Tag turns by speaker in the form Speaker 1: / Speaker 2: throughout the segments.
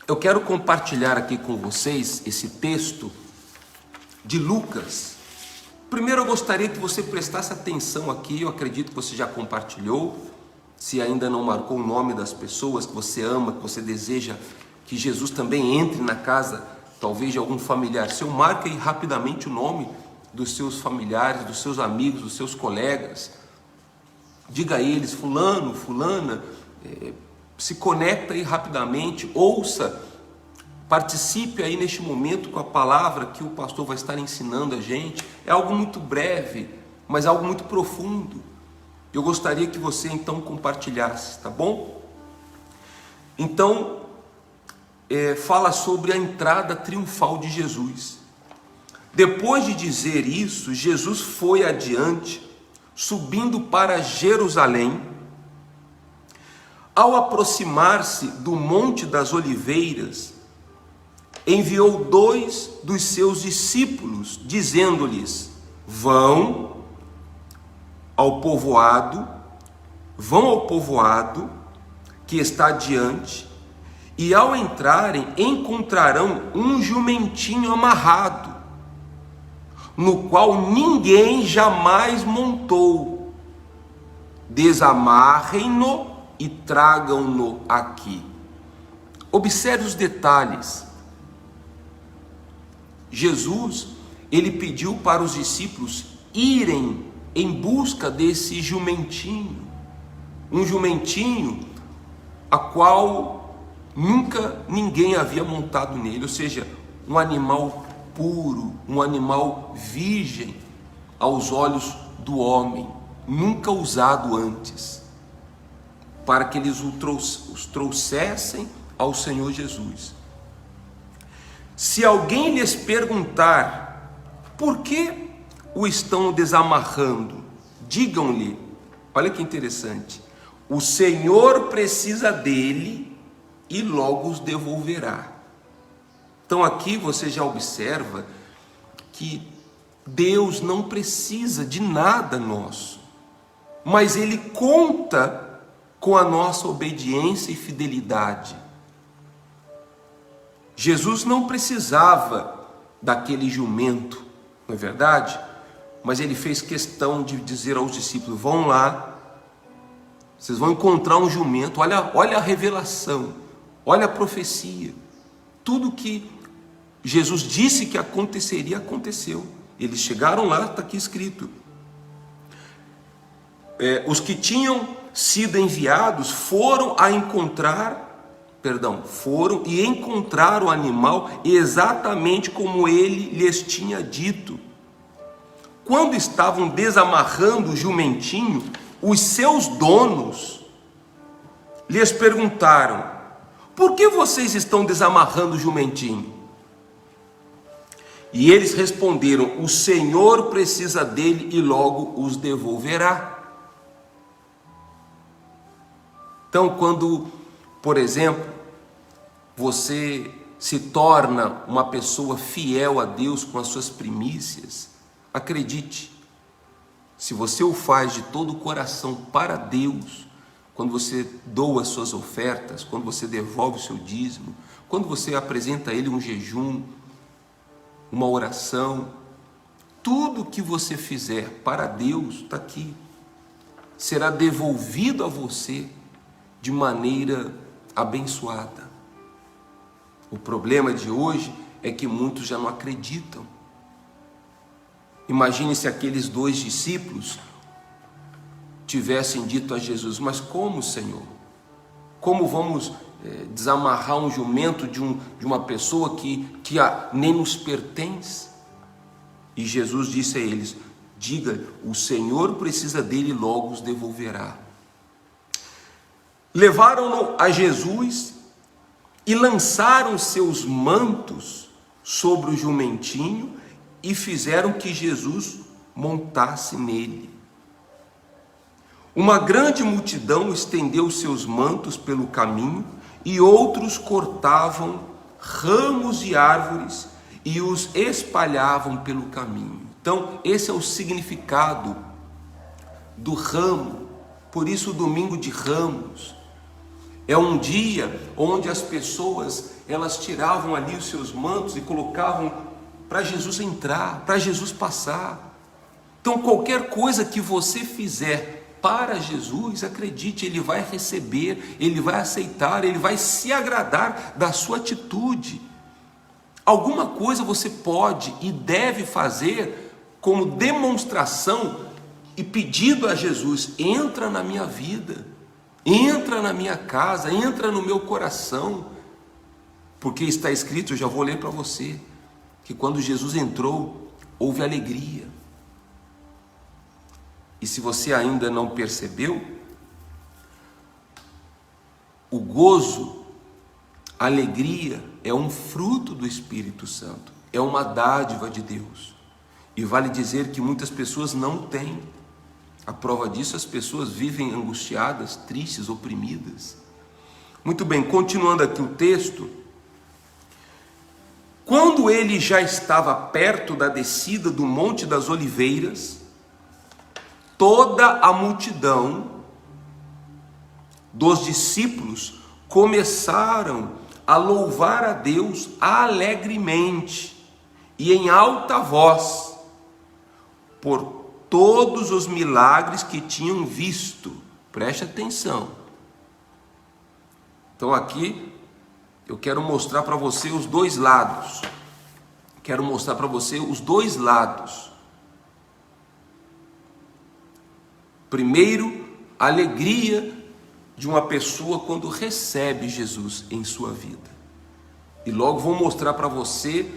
Speaker 1: Eu quero compartilhar aqui com vocês esse texto de Lucas. Primeiro eu gostaria que você prestasse atenção aqui, eu acredito que você já compartilhou, se ainda não marcou o nome das pessoas que você ama, que você deseja que Jesus também entre na casa, talvez de algum familiar seu, marque aí rapidamente o nome dos seus familiares, dos seus amigos, dos seus colegas, diga a eles, fulano, fulana, se conecta aí rapidamente, ouça, participe aí neste momento com a palavra que o pastor vai estar ensinando a gente. É algo muito breve, mas algo muito profundo. Eu gostaria que você então compartilhasse, tá bom? Então, fala sobre a entrada triunfal de Jesus. Depois de dizer isso, Jesus foi adiante, subindo para Jerusalém. Ao aproximar-se do Monte das Oliveiras, enviou 2 dos seus discípulos, dizendo-lhes: vão ao povoado que está adiante, e ao entrarem encontrarão um jumentinho amarrado, no qual ninguém jamais montou. Desamarrem-no e tragam-no aqui. Observe os detalhes. Jesus, ele pediu para os discípulos irem em busca desse jumentinho, um jumentinho a qual nunca ninguém havia montado nele, ou seja, um animal puro, um animal virgem aos olhos do homem, nunca usado antes, para que eles os trouxessem ao Senhor Jesus. Se alguém lhes perguntar por que o estão desamarrando, digam-lhe, olha que interessante, o Senhor precisa dele e logo os devolverá. Então aqui você já observa que Deus não precisa de nada nosso, mas Ele conta com a nossa obediência e fidelidade. Jesus não precisava daquele jumento, não é verdade? Mas Ele fez questão de dizer aos discípulos: vão lá, vocês vão encontrar um jumento. Olha a revelação, olha a profecia. Tudo que Jesus disse que aconteceria, aconteceu. Eles chegaram lá, está aqui escrito. Os que tinham sido enviados foram e encontraram o animal exatamente como ele lhes tinha dito. Quando estavam desamarrando o jumentinho, os seus donos lhes perguntaram: por que vocês estão desamarrando o jumentinho? E eles responderam: o Senhor precisa dele e logo os devolverá. Então, quando, por exemplo, você se torna uma pessoa fiel a Deus com as suas primícias, acredite, se você o faz de todo o coração para Deus, quando você doa as suas ofertas, quando você devolve o seu dízimo, quando você apresenta a Ele um jejum, uma oração, tudo que você fizer para Deus, está aqui, será devolvido a você de maneira abençoada. O problema de hoje é que muitos já não acreditam. Imagine se aqueles 2 discípulos tivessem dito a Jesus: mas como, Senhor? Como vamos desamarrar um jumento de uma pessoa que nem nos pertence? E Jesus disse a eles: diga, o Senhor precisa dele e logo os devolverá. Levaram-no a Jesus e lançaram seus mantos sobre o jumentinho e fizeram que Jesus montasse nele. Uma grande multidão estendeu seus mantos pelo caminho e outros cortavam ramos de árvores e os espalhavam pelo caminho. Então, esse é o significado do ramo. Por isso, o domingo de Ramos É um dia onde as pessoas, elas tiravam ali os seus mantos e colocavam para Jesus entrar, para Jesus passar. Então qualquer coisa que você fizer para Jesus, acredite, Ele vai receber, Ele vai aceitar, Ele vai se agradar da sua atitude. Alguma coisa você pode e deve fazer como demonstração e pedido a Jesus: entra na minha vida, entra na minha casa, entra no meu coração. Porque está escrito, eu já vou ler para você, que quando Jesus entrou, houve alegria. E se você ainda não percebeu, o gozo, a alegria é um fruto do Espírito Santo, é uma dádiva de Deus. E vale dizer que muitas pessoas não têm. A prova disso, as pessoas vivem angustiadas, tristes, oprimidas. Muito bem, continuando aqui o texto. Quando ele já estava perto da descida do Monte das Oliveiras, toda a multidão dos discípulos começaram a louvar a Deus alegremente e em alta voz por todos os milagres que tinham visto. Preste atenção. Então aqui eu quero mostrar para você os dois lados. Quero mostrar para você os dois lados. Primeiro, a alegria de uma pessoa quando recebe Jesus em sua vida. E logo vou mostrar para você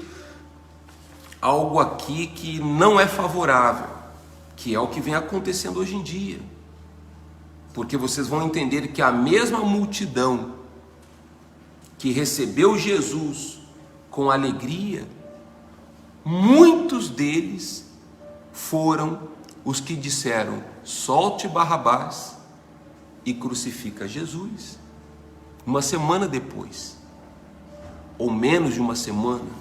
Speaker 1: algo aqui que não é favorável, que é o que vem acontecendo hoje em dia. Porque vocês vão entender que a mesma multidão que recebeu Jesus com alegria, muitos deles foram os que disseram: solte Barrabás e crucifica Jesus. Uma semana depois, ou menos de uma semana.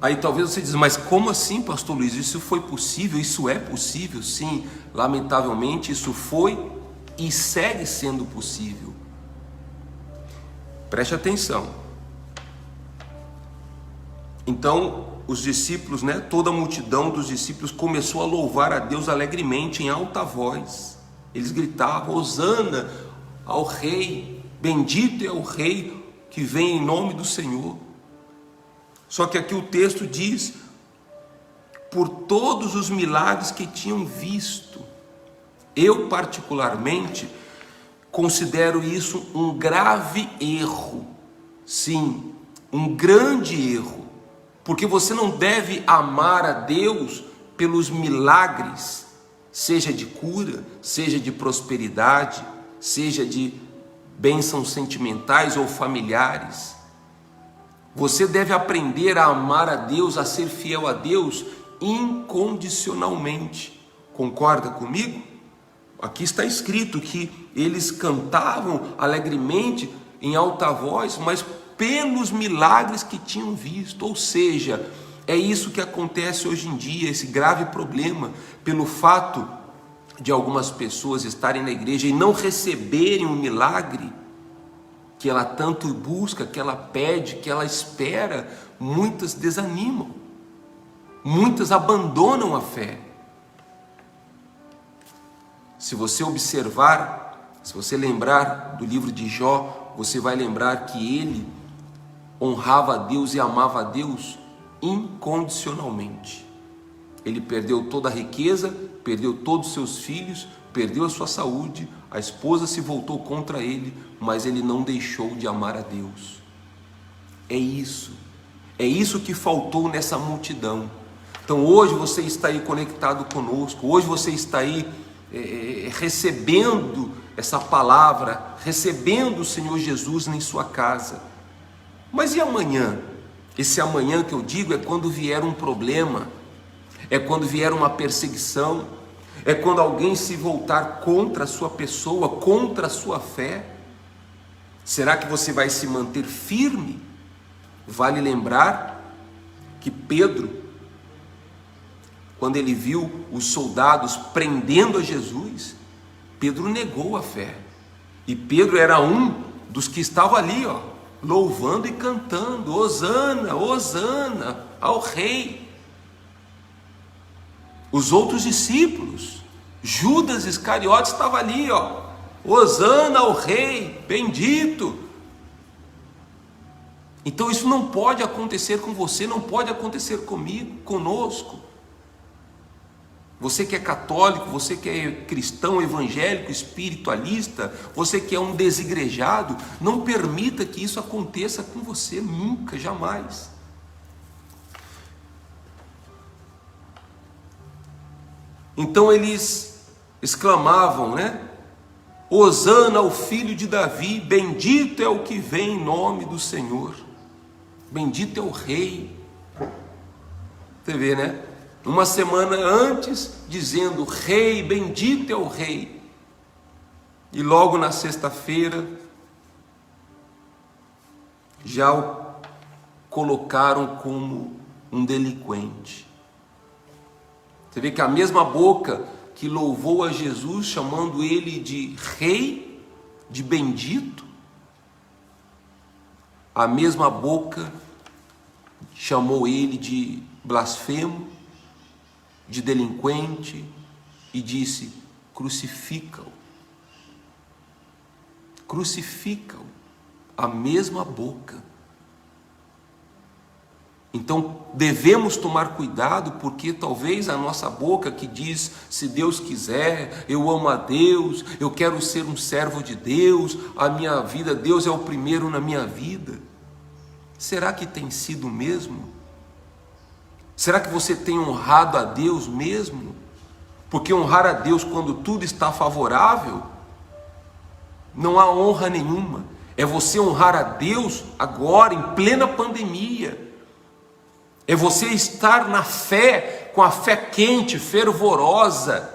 Speaker 1: Aí talvez você diz: mas como assim, pastor Luiz? Isso foi possível? Isso é possível? Sim, lamentavelmente isso foi e segue sendo possível. Preste atenção. Então os discípulos, toda a multidão dos discípulos começou a louvar a Deus alegremente, em alta voz. Eles gritavam: hosana ao rei, bendito é o rei que vem em nome do Senhor. Só que aqui o texto diz: por todos os milagres que tinham visto. Eu particularmente considero isso um grave erro. Sim, um grande erro. Porque você não deve amar a Deus pelos milagres, seja de cura, seja de prosperidade, seja de bênçãos sentimentais ou familiares. Você deve aprender a amar a Deus, a ser fiel a Deus incondicionalmente. Concorda comigo? Aqui está escrito que eles cantavam alegremente em alta voz, mas pelos milagres que tinham visto. Ou seja, é isso que acontece hoje em dia, esse grave problema, pelo fato de algumas pessoas estarem na igreja e não receberem um milagre que ela tanto busca, que ela pede, que ela espera. Muitas desanimam, muitas abandonam a fé. Se você observar, se você lembrar do livro de Jó, você vai lembrar que ele honrava a Deus e amava a Deus incondicionalmente. Ele perdeu toda a riqueza, perdeu todos os seus filhos, perdeu a sua saúde, a esposa se voltou contra ele, mas ele não deixou de amar a Deus. É isso que faltou nessa multidão. Então hoje você está aí conectado conosco, hoje você está aí recebendo essa palavra, recebendo o Senhor Jesus em sua casa. Mas e amanhã? Esse amanhã que eu digo é quando vier um problema, é quando vier uma perseguição, é quando alguém se voltar contra a sua pessoa, contra a sua fé. Será que você vai se manter firme? Vale lembrar que Pedro, quando ele viu os soldados prendendo a Jesus, Pedro negou a fé. E Pedro era um dos que estava ali, ó, louvando e cantando: Hosana, Hosana ao Rei. Os outros discípulos, Judas Iscariotes, estava ali, ó, Hosana ao Rei, bendito. Então isso não pode acontecer com você, não pode acontecer comigo, conosco. Você que é católico, você que é cristão, evangélico, espiritualista, você que é um desigrejado, não permita que isso aconteça com você, nunca, jamais. Então eles exclamavam, né? Hosana ao filho de Davi, bendito é o que vem em nome do Senhor, bendito é o Rei. Você vê, né? Uma semana antes, dizendo: Rei, bendito é o Rei. E logo na sexta-feira, já o colocaram como um delinquente. Você vê que a mesma boca que louvou a Jesus, chamando ele de Rei, de bendito, a mesma boca chamou ele de blasfemo, de delinquente, e disse: crucifica-o. Crucifica-o. A mesma boca. Então devemos tomar cuidado, porque talvez a nossa boca que diz: se Deus quiser, eu amo a Deus, eu quero ser um servo de Deus, a minha vida, Deus é o primeiro na minha vida. Será que tem sido mesmo? Será que você tem honrado a Deus mesmo? Porque honrar a Deus quando tudo está favorável, não há honra nenhuma. É você honrar a Deus agora, em plena pandemia. É você estar na fé, com a fé quente, fervorosa,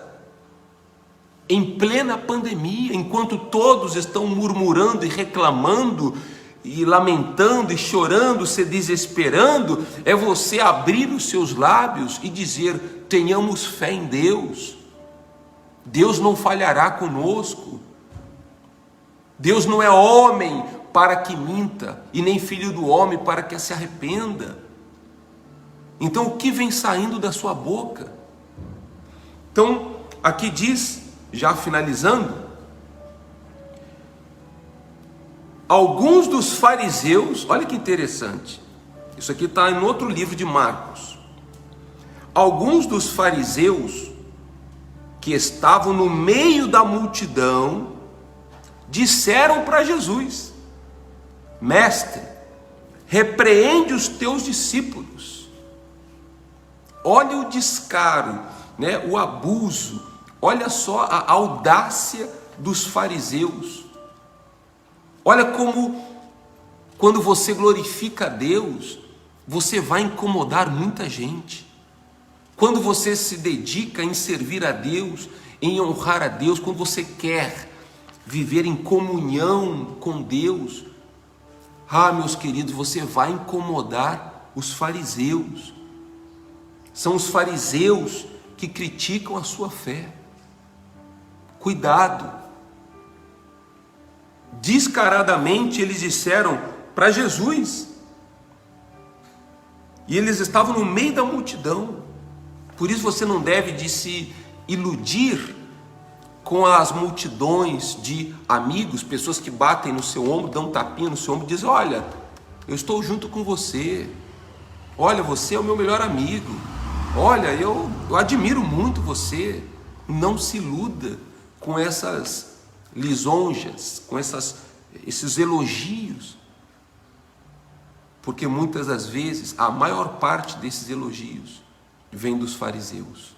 Speaker 1: em plena pandemia, enquanto todos estão murmurando e reclamando, e lamentando e chorando, se desesperando. É você abrir os seus lábios e dizer: tenhamos fé em Deus. Deus não falhará conosco. Deus não é homem para que minta, e nem filho do homem para que se arrependa. Então o que vem saindo da sua boca? Então aqui diz, já finalizando, alguns dos fariseus, olha que interessante, isso aqui está em outro livro de Marcos. Alguns dos fariseus que estavam no meio da multidão disseram para Jesus: Mestre, repreende os teus discípulos. Olha o descaro, né? O abuso, olha só a audácia dos fariseus. Olha como, quando você glorifica a Deus, você vai incomodar muita gente. Quando você se dedica em servir a Deus, em honrar a Deus, quando você quer viver em comunhão com Deus, meus queridos, você vai incomodar os fariseus. São os fariseus que criticam a sua fé. Cuidado. Descaradamente eles disseram para Jesus, e eles estavam no meio da multidão. Por isso você não deve de se iludir com as multidões de amigos, pessoas que batem no seu ombro, dão um tapinha no seu ombro e dizem: olha, eu estou junto com você, olha, você é o meu melhor amigo, olha, eu admiro muito você. Não se iluda com essas lisonjas, com esses elogios, porque muitas das vezes a maior parte desses elogios vem dos fariseus.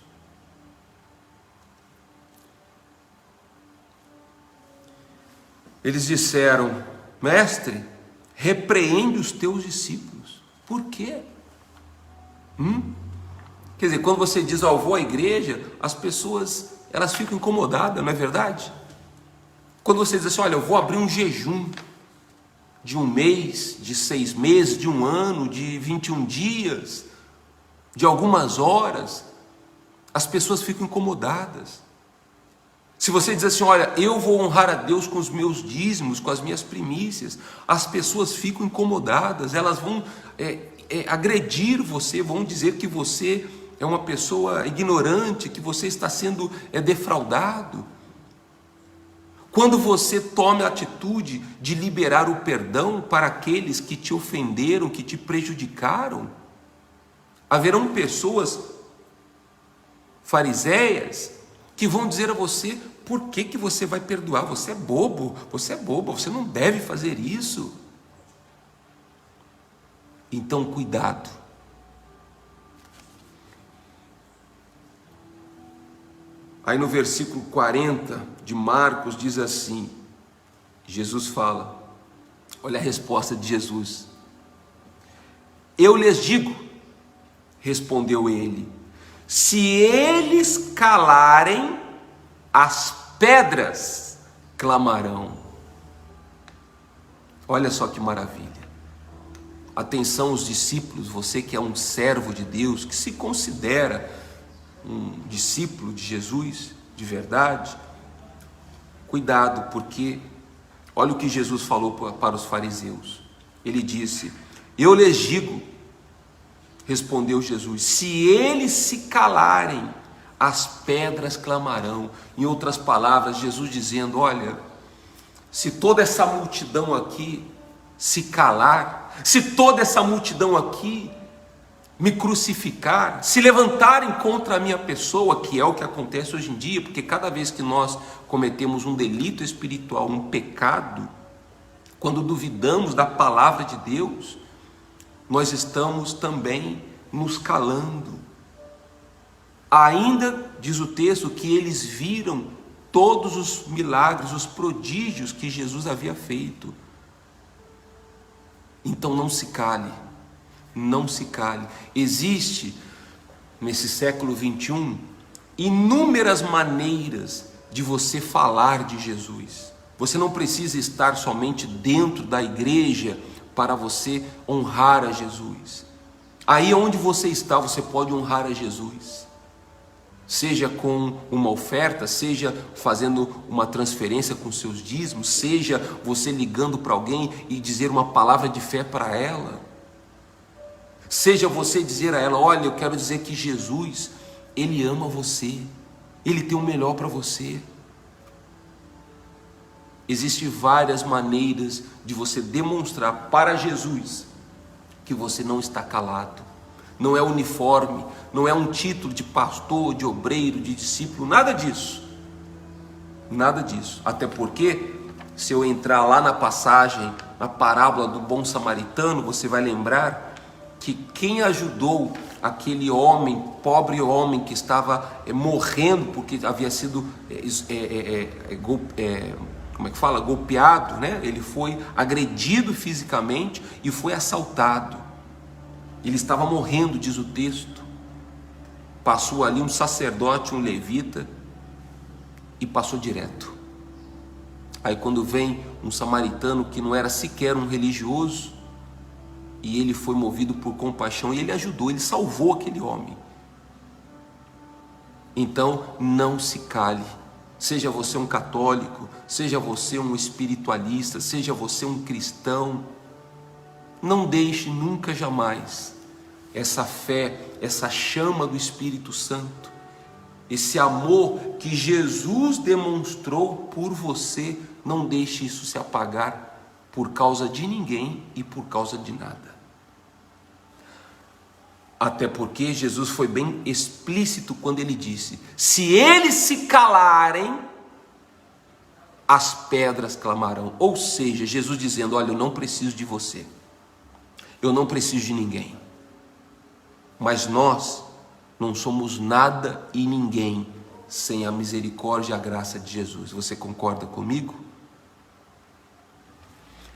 Speaker 1: Eles disseram: Mestre, repreende os teus discípulos. Por quê? Quer dizer, quando você diz: eu vou à igreja, as pessoas, elas ficam incomodadas, não é verdade? Quando você diz assim: olha, eu vou abrir um jejum de 1 mês, de 6 meses, de 1 ano, de 21 dias, de algumas horas, as pessoas ficam incomodadas. Se você diz assim, olha, eu vou honrar a Deus com os meus dízimos, com as minhas primícias, as pessoas ficam incomodadas, elas vão agredir você, vão dizer que você é uma pessoa ignorante, que você está sendo defraudado. Quando você tome a atitude de liberar o perdão para aqueles que te ofenderam, que te prejudicaram, haverão pessoas fariseias que vão dizer a você: por que você vai perdoar? Você é bobo, você não deve fazer isso. Então, cuidado. Aí no versículo 40 de Marcos diz assim, Jesus fala, olha a resposta de Jesus. Eu lhes digo, respondeu ele, se eles calarem, as pedras clamarão. Olha só que maravilha. Atenção os discípulos, você que é um servo de Deus, que se considera um discípulo de Jesus, de verdade, cuidado, porque olha o que Jesus falou para os fariseus. Ele disse, eu lhes digo, respondeu Jesus, se eles se calarem, as pedras clamarão. Em outras palavras, Jesus dizendo, olha, se toda essa multidão aqui se calar, se toda essa multidão aqui me crucificar, se levantarem contra a minha pessoa, que é o que acontece hoje em dia, porque cada vez que nós cometemos um delito espiritual, um pecado, quando duvidamos da palavra de Deus, nós estamos também nos calando. Ainda diz o texto que eles viram todos os milagres, os prodígios que Jesus havia feito. Então não se cale, não se cale. Existe nesse século 21 inúmeras maneiras de você falar de Jesus. Você não precisa estar somente dentro da igreja para você honrar a Jesus. Aí onde você está, você pode honrar a Jesus. Seja com uma oferta, seja fazendo uma transferência com seus dízimos, seja você ligando para alguém e dizer uma palavra de fé para ela. Seja você dizer a ela, olha, eu quero dizer que Jesus, Ele ama você, Ele tem o melhor para você. Existem várias maneiras de você demonstrar para Jesus que você não está calado. Não é uniforme, não é um título de pastor, de obreiro, de discípulo, nada disso. Nada disso. Até porque, se eu entrar lá na passagem, na parábola do bom samaritano, você vai lembrar que quem ajudou aquele homem, pobre homem que estava morrendo porque havia sido golpeado, né? Ele foi agredido fisicamente e foi assaltado. Ele estava morrendo, diz o texto. Passou ali um sacerdote, um levita, e passou direto. Aí quando vem um samaritano que não era sequer um religioso, e ele foi movido por compaixão, e ele ajudou, ele salvou aquele homem. Então não se cale. Seja você um católico, seja você um espiritualista, seja você um cristão, não deixe nunca jamais essa fé, essa chama do Espírito Santo, esse amor que Jesus demonstrou por você, não deixe isso se apagar por causa de ninguém e por causa de nada. Até porque Jesus foi bem explícito quando ele disse, se eles se calarem, as pedras clamarão. Ou seja, Jesus dizendo, olha, eu não preciso de você, eu não preciso de ninguém. Mas nós não somos nada e ninguém sem a misericórdia e a graça de Jesus. Você concorda comigo?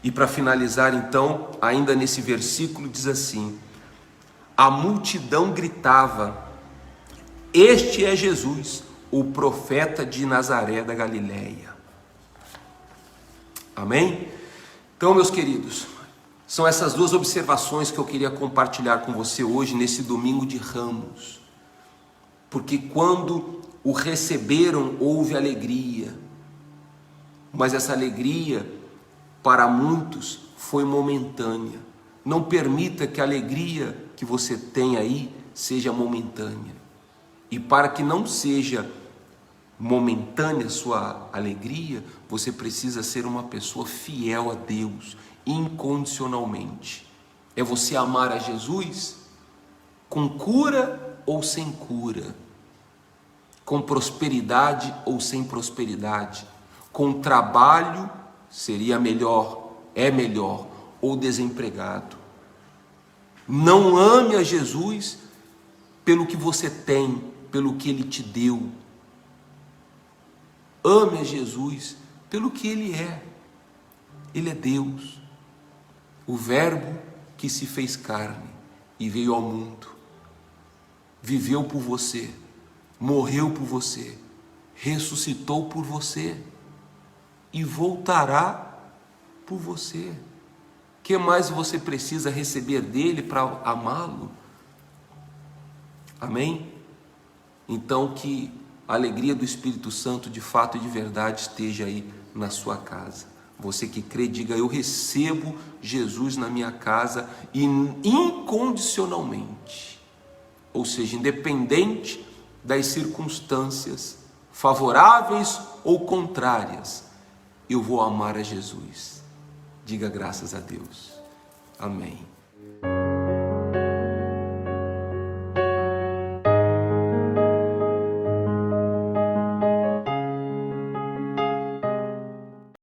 Speaker 1: E para finalizar então, ainda nesse versículo diz assim, a multidão gritava, este é Jesus, o profeta de Nazaré da Galileia. Amém? Então, meus queridos, são essas duas observações que eu queria compartilhar com você hoje, nesse domingo de Ramos. Porque quando o receberam, houve alegria, mas essa alegria para muitos foi momentânea. Não permita que a alegria que você tem aí seja momentânea. E para que não seja momentânea a sua alegria, você precisa ser uma pessoa fiel a Deus, incondicionalmente. É você amar a Jesus com cura ou sem cura, com prosperidade ou sem prosperidade, com trabalho, seria melhor, é melhor, ou desempregado. Não ame a Jesus pelo que você tem, pelo que Ele te deu. Ame a Jesus pelo que Ele é. Ele é Deus, o Verbo que se fez carne e veio ao mundo, viveu por você, morreu por você, ressuscitou por você e voltará por você. O que mais você precisa receber dele para amá-lo? Amém? Então que a alegria do Espírito Santo de fato e de verdade esteja aí na sua casa. Você que crê, diga: eu recebo Jesus na minha casa e incondicionalmente. Ou seja, independente das circunstâncias favoráveis ou contrárias, eu vou amar a Jesus. Diga graças a Deus. Amém.